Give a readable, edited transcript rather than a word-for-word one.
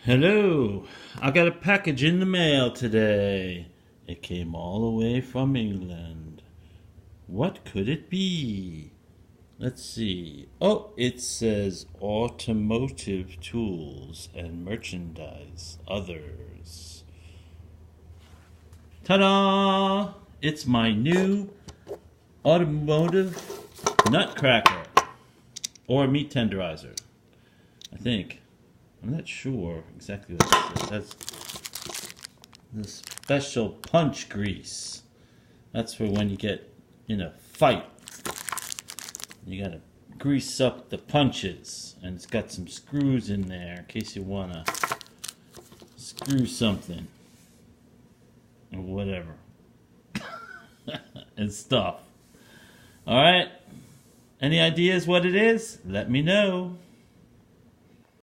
Hello, I got a package in the mail today. It came all the way from England. What could it be? Let's see. Oh, it says Automotive Tools and Merchandise Others. Ta-da! It's my new Automotive Nutcracker. Or meat tenderizer, I think. I'm not sure exactly what it is. That's the special punch grease. That's for when you get in a fight. You gotta grease up the punches. And it's got some screws in there in case you wanna screw something. Or whatever. And stuff. Alright? Any ideas what it is? Let me know.